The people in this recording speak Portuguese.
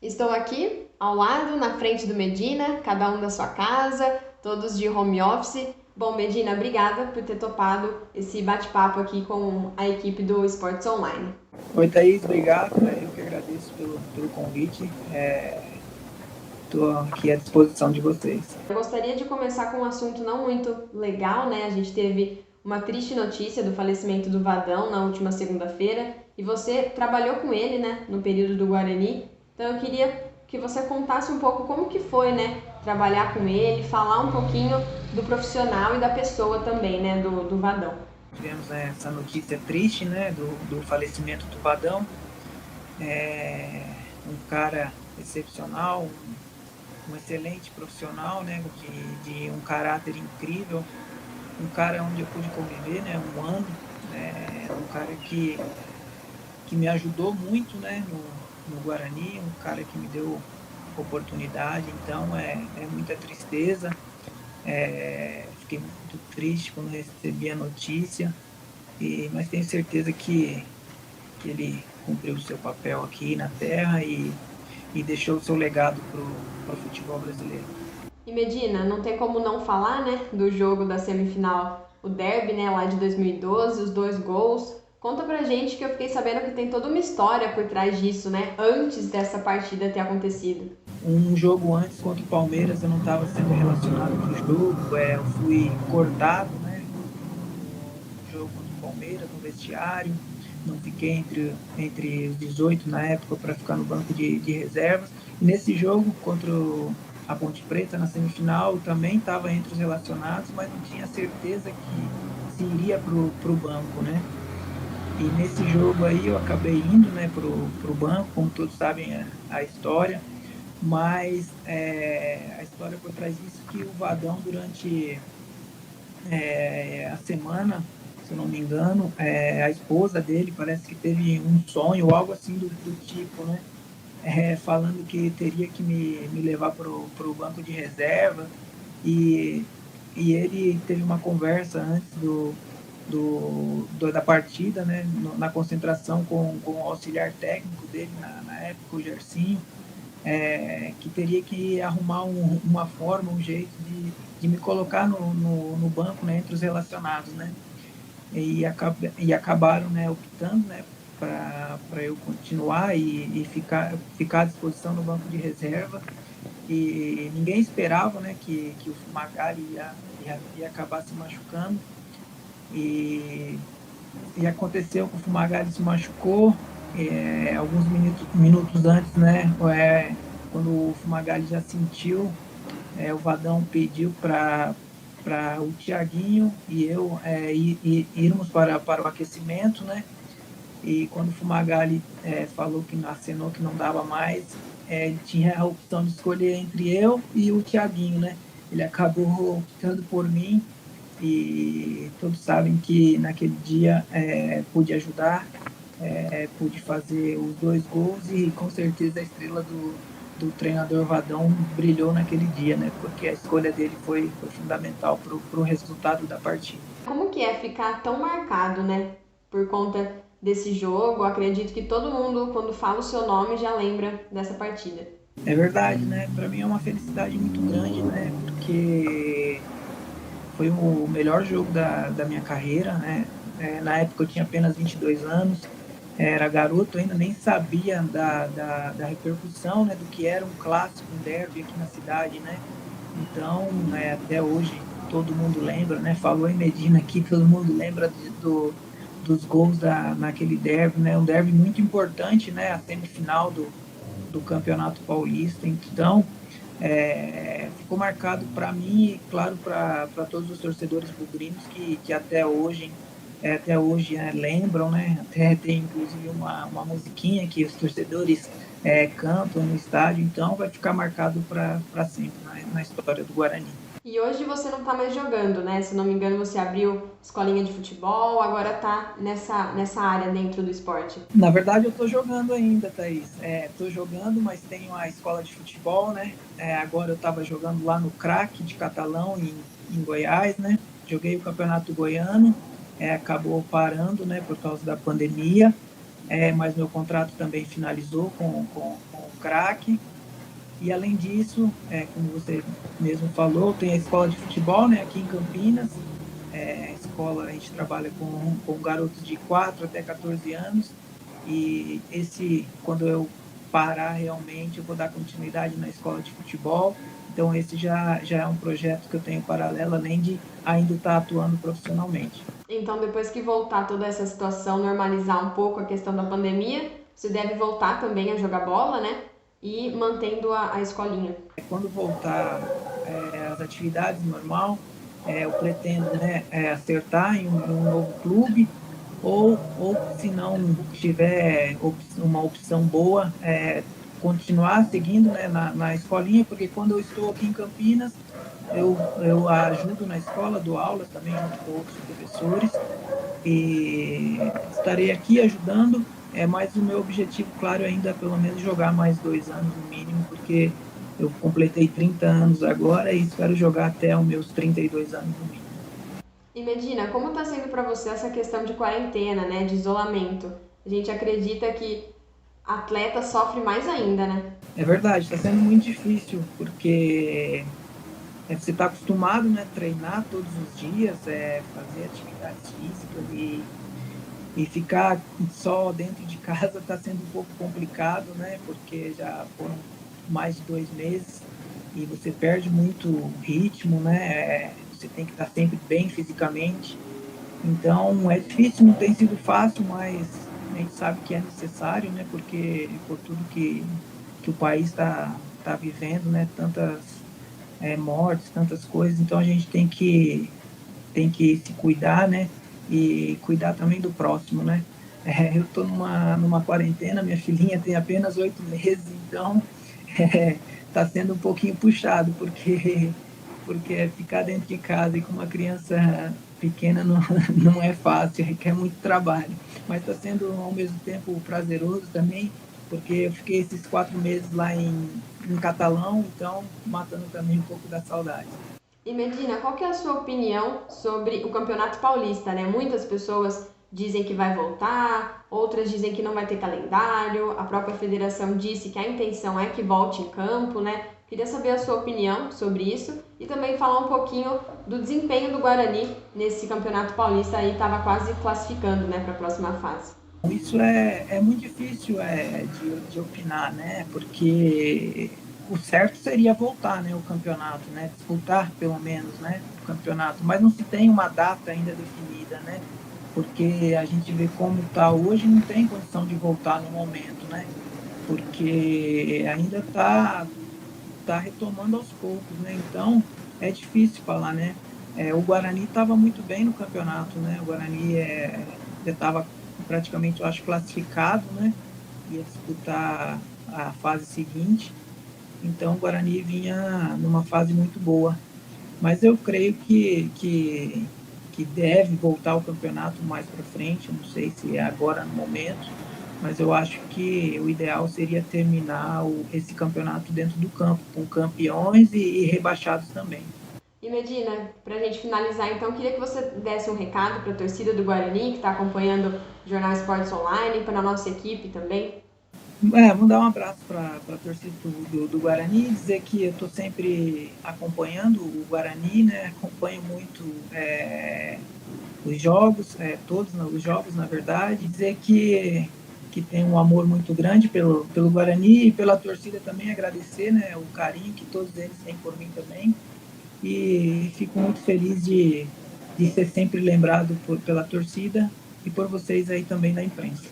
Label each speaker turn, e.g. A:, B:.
A: Estou aqui ao lado, na frente do Medina, cada um da sua casa, todos de home office. Bom, Medina, obrigada por ter topado esse bate-papo aqui com a equipe do Esportes Online.
B: Oi, Thaís, obrigado. Eu que agradeço pelo convite. Estou aqui à disposição de vocês.
A: Eu gostaria de começar com um assunto não muito legal, né? A gente teve uma triste notícia do falecimento do Vadão na última segunda-feira e você trabalhou com ele, né, no período do Guarani. Então eu queria que você contasse um pouco como que foi, né, trabalhar com ele, falar um pouquinho do profissional e da pessoa também, né, do Vadão.
B: Tivemos essa notícia triste, né, do falecimento do Vadão. Um cara excepcional, um excelente profissional, né, de um caráter incrível, um cara onde eu pude conviver, né, um ano, um cara que me ajudou muito, né, no Guarani, um cara que me deu oportunidade, então é muita tristeza. Fiquei muito triste quando recebi a notícia, mas tenho certeza que ele cumpriu o seu papel aqui na Terra e deixou o seu legado para o futebol brasileiro.
A: E Medina, não tem como não falar, né, do jogo da semifinal, o derby, né, lá de 2012, os 2 gols. Conta pra gente que eu fiquei sabendo que tem toda uma história por trás disso, né, antes dessa partida ter acontecido.
B: Um jogo antes contra o Palmeiras, eu não estava sendo relacionado para o jogo, eu fui cortado, né, no jogo contra o Palmeiras, no vestiário, não fiquei entre os 18 na época para ficar no banco de reservas. E nesse jogo contra a Ponte Preta, na semifinal, também estava entre os relacionados, mas não tinha certeza que se iria para o banco, né? E nesse jogo aí eu acabei indo, né, pro banco, como todos sabem a história, mas a história por trás disso é que o Vadão durante a semana, se eu não me engano, a esposa dele parece que teve um sonho, algo assim do tipo, né? Falando que teria que me levar para o banco de reserva e, e ele teve uma conversa antes da partida, né, na concentração com o auxiliar técnico dele na época, o Gersinho, que teria que arrumar uma forma, um jeito de me colocar no banco, né, entre os relacionados, né? E acabaram, né, optando, né, para eu continuar e ficar à disposição no banco de reserva. E ninguém esperava, né, que o Fumagalli ia acabar se machucando. E, e aconteceu que o Fumagalli se machucou alguns minutos antes, né, quando o Fumagalli já sentiu, o Vadão pediu para o Tiaguinho e eu irmos para o aquecimento, né? E quando o Fumagalli falou que acenou que não dava mais, ele tinha a opção de escolher entre eu e o Tiaguinho, né? Ele acabou optando por mim e todos sabem que naquele dia pude ajudar, pude fazer os 2 gols e com certeza a estrela do treinador Vadão brilhou naquele dia, né? Porque a escolha dele foi fundamental para o resultado da partida.
A: Como que é ficar tão marcado, né, por conta desse jogo? Eu acredito que todo mundo, quando fala o seu nome, já lembra dessa partida.
B: É verdade, né? Para mim é uma felicidade muito grande, né? Porque foi o melhor jogo da minha carreira, né? Na época eu tinha apenas 22 anos, era garoto ainda, nem sabia da repercussão, né? Do que era um clássico, um derby aqui na cidade, né? Então, até hoje todo mundo lembra, né? Falou em Medina aqui, todo mundo lembra dos gols naquele derby, né? Um derby muito importante, né? A semifinal do Campeonato Paulista. Então, ficou marcado para mim e, claro, para todos os torcedores bugrinos que até hoje lembram, né? Até tem inclusive uma musiquinha que os torcedores cantam no estádio, então vai ficar marcado para sempre na história do Guarani.
A: E hoje você não tá mais jogando, né? Se não me engano, você abriu escolinha de futebol, agora tá nessa área dentro do esporte.
B: Na verdade, eu estou jogando ainda, Thaís. Estou jogando, mas tenho a escola de futebol, né? Agora eu estava jogando lá no CRAC de Catalão, em Goiás, né? Joguei o Campeonato Goiano, acabou parando, né, por causa da pandemia, mas meu contrato também finalizou com craque. E, além disso, como você mesmo falou, tem a escola de futebol, né, aqui em Campinas. A escola, a gente trabalha com garotos de 4 até 14 anos. E quando eu parar realmente, eu vou dar continuidade na escola de futebol. Então, esse já é um projeto que eu tenho paralelo, além de ainda estar atuando profissionalmente.
A: Então, depois que voltar toda essa situação, normalizar um pouco a questão da pandemia, você deve voltar também a jogar bola, né? E mantendo a escolinha.
B: Quando voltar as atividades normal, eu pretendo, né, acertar em um novo clube, ou se não tiver uma opção boa, continuar seguindo, né, na escolinha, porque quando eu estou aqui em Campinas, eu ajudo na escola, dou aulas também junto com outros professores, e estarei aqui ajudando, mas o meu objetivo, claro, ainda é pelo menos jogar mais 2 anos no mínimo, porque eu completei 30 anos agora e espero jogar até os meus 32 anos no mínimo.
A: E Medina, como está sendo para você essa questão de quarentena, né, de isolamento? A gente acredita que atleta sofre mais ainda, né?
B: É verdade, está sendo muito difícil, porque você está acostumado, né, a treinar todos os dias, fazer atividades físicas e ficar só dentro de casa está sendo um pouco complicado, né, porque já foram mais de 2 meses e você perde muito ritmo, né, você tem que estar sempre bem fisicamente. Então, é difícil, não tem sido fácil, mas a gente sabe que é necessário, né? Porque por tudo que o país está vivendo, né? Tantas mortes, tantas coisas. Então, a gente tem que se cuidar, né? E cuidar também do próximo, né? Eu estou numa quarentena, minha filhinha tem apenas 8 meses, então está sendo um pouquinho puxado, porque ficar dentro de casa e com uma criança pequena não é fácil, requer muito trabalho. Mas está sendo, ao mesmo tempo, prazeroso também, porque eu fiquei esses 4 meses lá em Catalão, então matando também um pouco da saudade.
A: E Medina, qual que é a sua opinião sobre o Campeonato Paulista, né? Muitas pessoas dizem que vai voltar, outras dizem que não vai ter calendário, a própria federação disse que a intenção é que volte em campo, né? Queria saber a sua opinião sobre isso e também falar um pouquinho do desempenho do Guarani nesse Campeonato Paulista aí, estava quase classificando, né, para a próxima fase.
B: Isso é muito difícil de opinar, né? Porque o certo seria voltar, né, o campeonato, né? Disputar pelo menos, né, o campeonato, mas não se tem uma data ainda definida, né? Porque a gente vê como está hoje, não tem condição de voltar no momento, né? Porque ainda está retomando aos poucos, né? Então é difícil falar, né? O Guarani estava muito bem no campeonato, né? O Guarani já estava praticamente, eu acho, classificado, né? Ia disputar a fase seguinte. Então o Guarani vinha numa fase muito boa. Mas eu creio que deve voltar ao campeonato mais para frente. Eu não sei se é agora no momento, mas eu acho que o ideal seria terminar esse campeonato dentro do campo, com campeões e rebaixados também.
A: E Medina, para a gente finalizar, então, queria que você desse um recado para a torcida do Guarani, que está acompanhando o Jornal Esportes Online, para a nossa equipe também.
B: Vou dar um abraço para a torcida do Guarani, dizer que eu estou sempre acompanhando o Guarani, né? Acompanho muito os jogos, todos os jogos, na verdade, dizer que tem um amor muito grande pelo Guarani e pela torcida também, agradecer, né, o carinho que todos eles têm por mim também, e fico muito feliz de ser sempre lembrado pela torcida e por vocês aí também da imprensa.